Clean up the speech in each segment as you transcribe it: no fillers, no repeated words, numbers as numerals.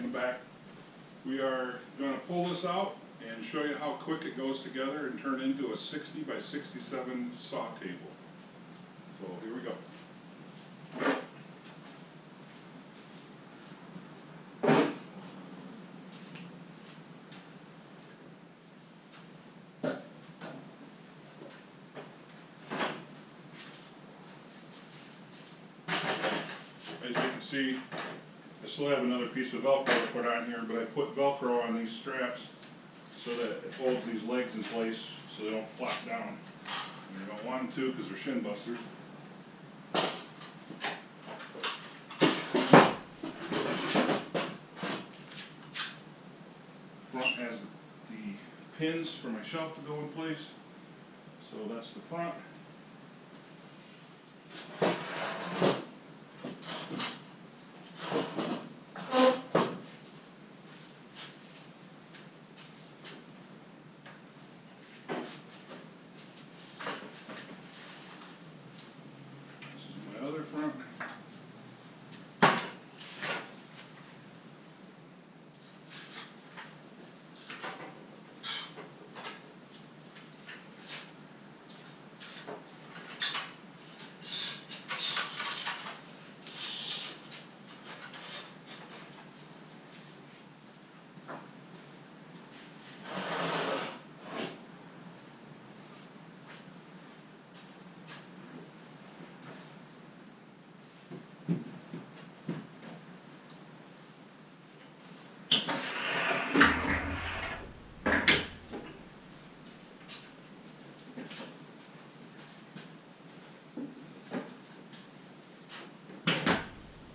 welcome back. We are going to pull this out and show you how quick it goes together and turn into a 60 by 67 saw table. So here we go. As you can see, I still have another piece of Velcro to put on here, but I put Velcro on these straps so that it holds these legs in place so they don't flop down. And you don't want them to because they're shin busters. Front has the pins for my shelf to go in place. So that's the front. Other front.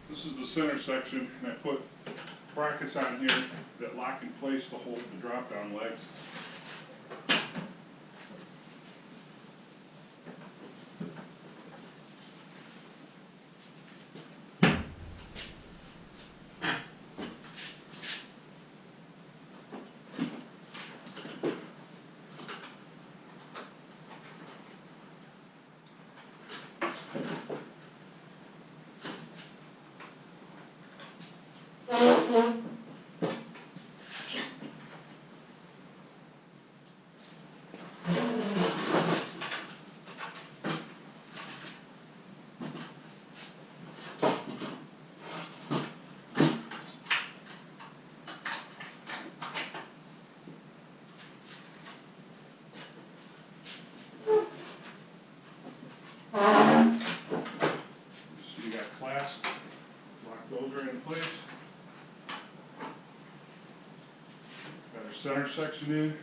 This is the center section, and I put brackets on here that lock in place to hold the drop-down legs. So you got clasp, lock those right in place. Got our center section in.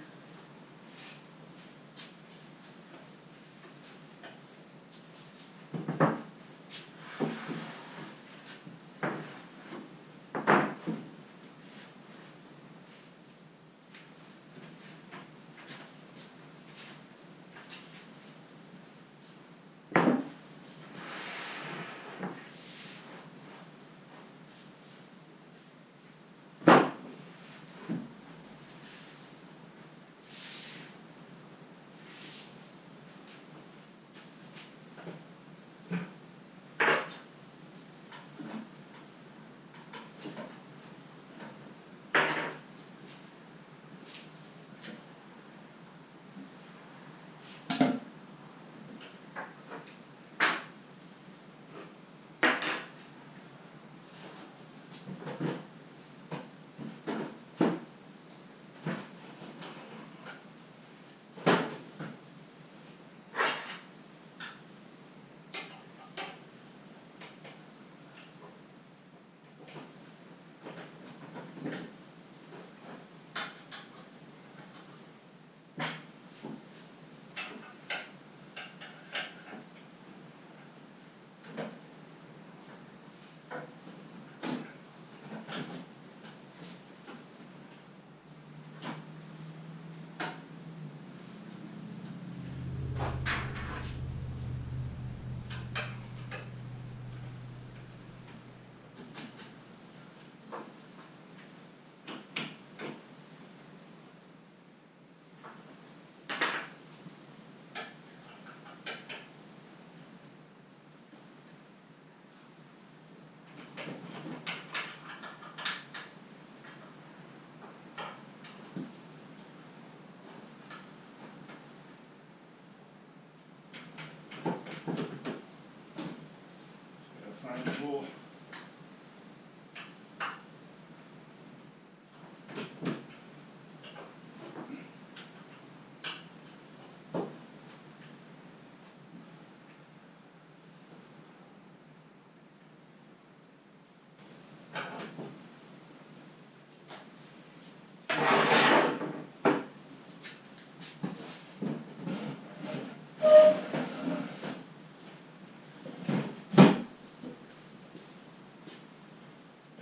find a little.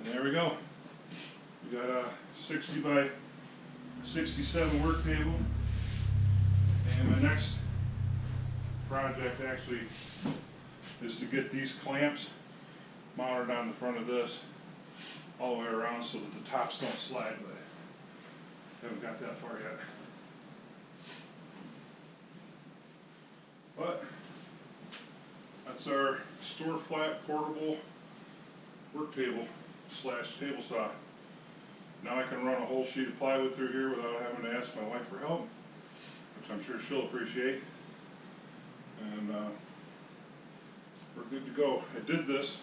There we go. We got a 60 by 67 work table. And my next project actually is to get these clamps mounted on the front of this all the way around so that the tops don't slide, but I haven't got that far yet. But that's our store flat portable work table / table saw. Now I can run a whole sheet of plywood through here without having to ask my wife for help, which I'm sure she'll appreciate. And we're good to go. I did this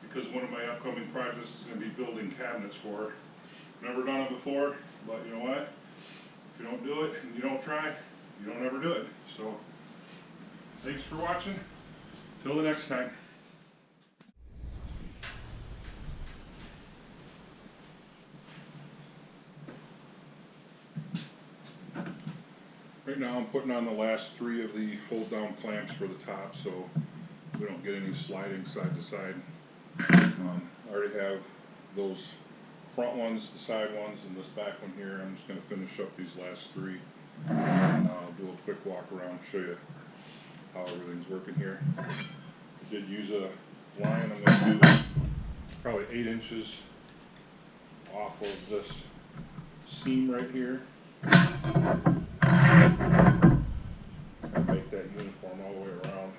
because one of my upcoming projects is going to be building cabinets for her. Never done it before, but you know what? If you don't do it and you don't try, you don't ever do it. So thanks for watching. Till the next time. Right now I'm putting on the last 3 of the hold down clamps for the top so we don't get any sliding side to side. I already have those front ones, the side ones, and this back one here. I'm just going to finish up these last 3 and I'll do a quick walk around, show you how everything's working here. I did use a line. I'm going to do probably 8 inches off of this seam right here. I'll make that uniform all the way around,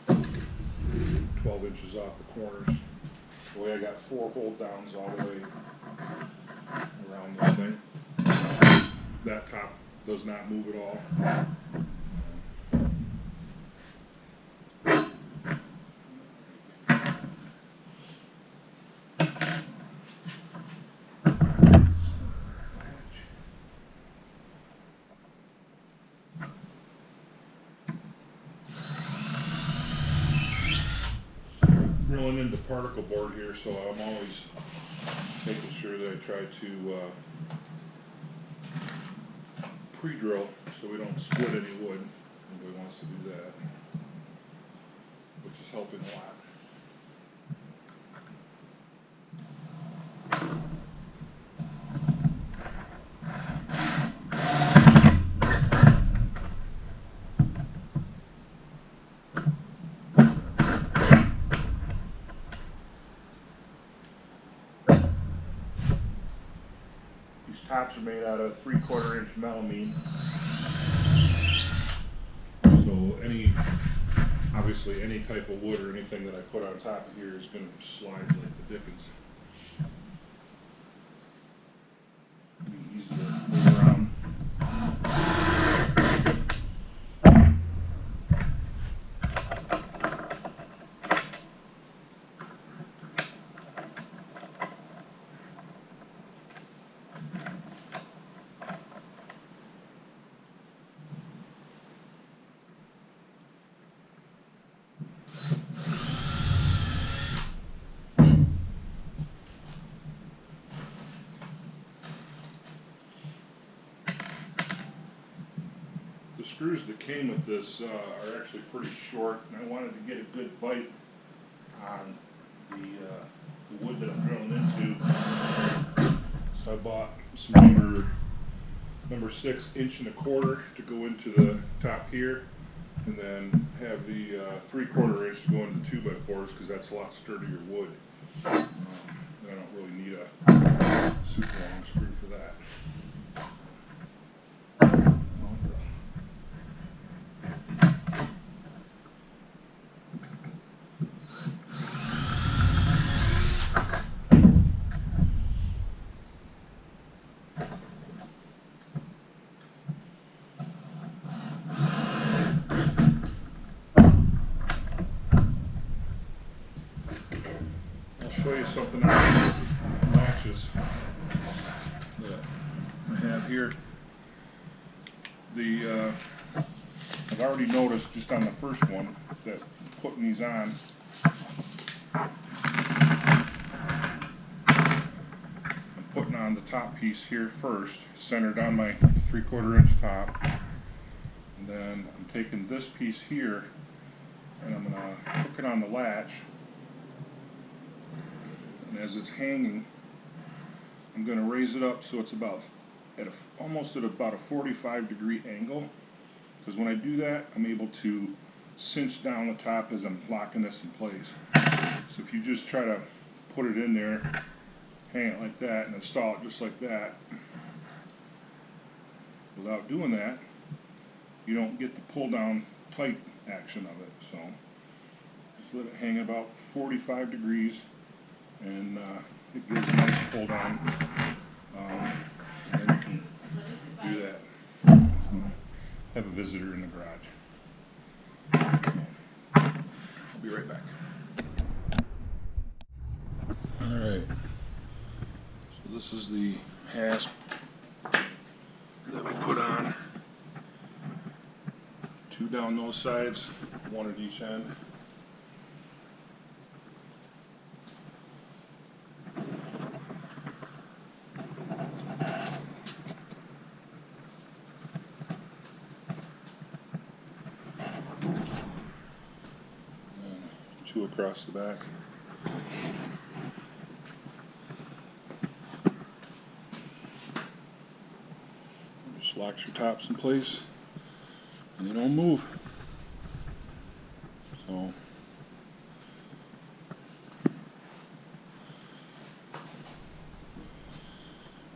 and 12 inches off the corners. The way I got 4 hold downs all the way around this thing. That top does not move at all. Drilling into particle board here, so I'm always making sure that I try to pre-drill so we don't split any wood. Nobody wants to do that, which is helping a lot. Tops are made out of 3/4 inch melamine. So obviously any type of wood or anything that I put on top of here is going to slide like the dickens. Be easy to move around. The screws that came with this are actually pretty short, and I wanted to get a good bite on the wood that I'm drilling into. So I bought some number 6 1.25 inch to go into the top here, and then have the 3/4 inch to go into 2x4s because that's a lot sturdier wood. I don't really need a super long screw for that. show you something on the latches that I have here. I've already noticed just on the first one that putting these on, I'm putting on the top piece here first, centered on my 3/4 inch top, and then I'm taking this piece here and I'm going to hook it on the latch, and as it's hanging I'm going to raise it up so it's about almost at about a 45-degree angle, because when I do that I'm able to cinch down the top as I'm locking this in place. So if you just try to put it in there, hang it like that and install it just like that, without doing that you don't get the pull down tight action of it. So just let it hang about 45 degrees and it gives a nice pull down, and then you can do that. Have a visitor in the garage. I'll be right back. Alright, so this is the hasp that we put on. 2 down those sides, 1 at each end. And 2 across the back. Just locks your tops in place and they don't move. So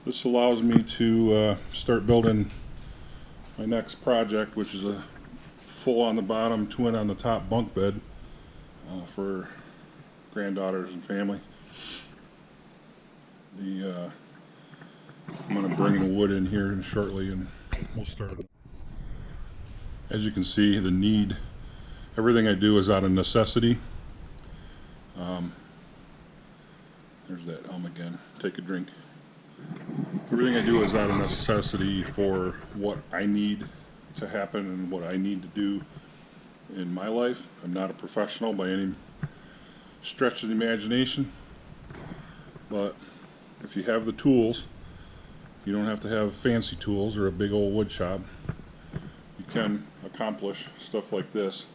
this allows me to start building my next project, which is a full on the bottom, twin on the top bunk bed for granddaughters and family. I'm going to bring the wood in here shortly and we'll start. As you can see, the need, everything I do is out of necessity. There's that again, take a drink. Everything I do is out of necessity for what I need to happen and what I need to do in my life. I'm not a professional by any stretch of the imagination, but if you have the tools, you don't have to have fancy tools or a big old wood shop. You can accomplish stuff like this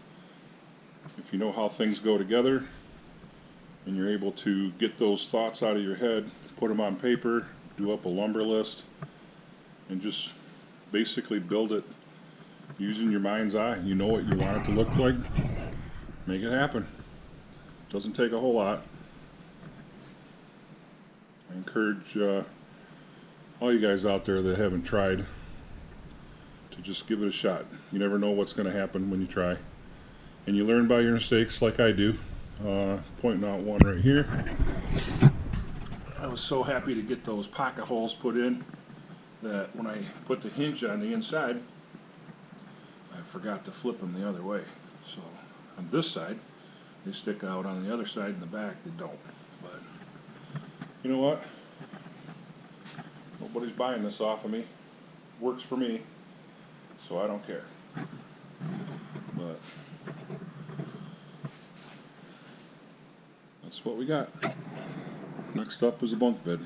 if you know how things go together and you're able to get those thoughts out of your head, put them on paper, do up a lumber list, and just basically build it using your mind's eye. You know what you want it to look like, make it happen. Doesn't take a whole lot. I encourage all you guys out there that haven't tried to just give it a shot. You never know what's going to happen when you try, and you learn by your mistakes like I do. Pointing out one right here. I was so happy to get those pocket holes put in that when I put the hinge on the inside, I forgot to flip them the other way. So on this side they stick out, on the other side in the back they don't. But you know what? Nobody's buying this off of me. Works for me, so I don't care. But that's what we got. Next up is a bunk bed.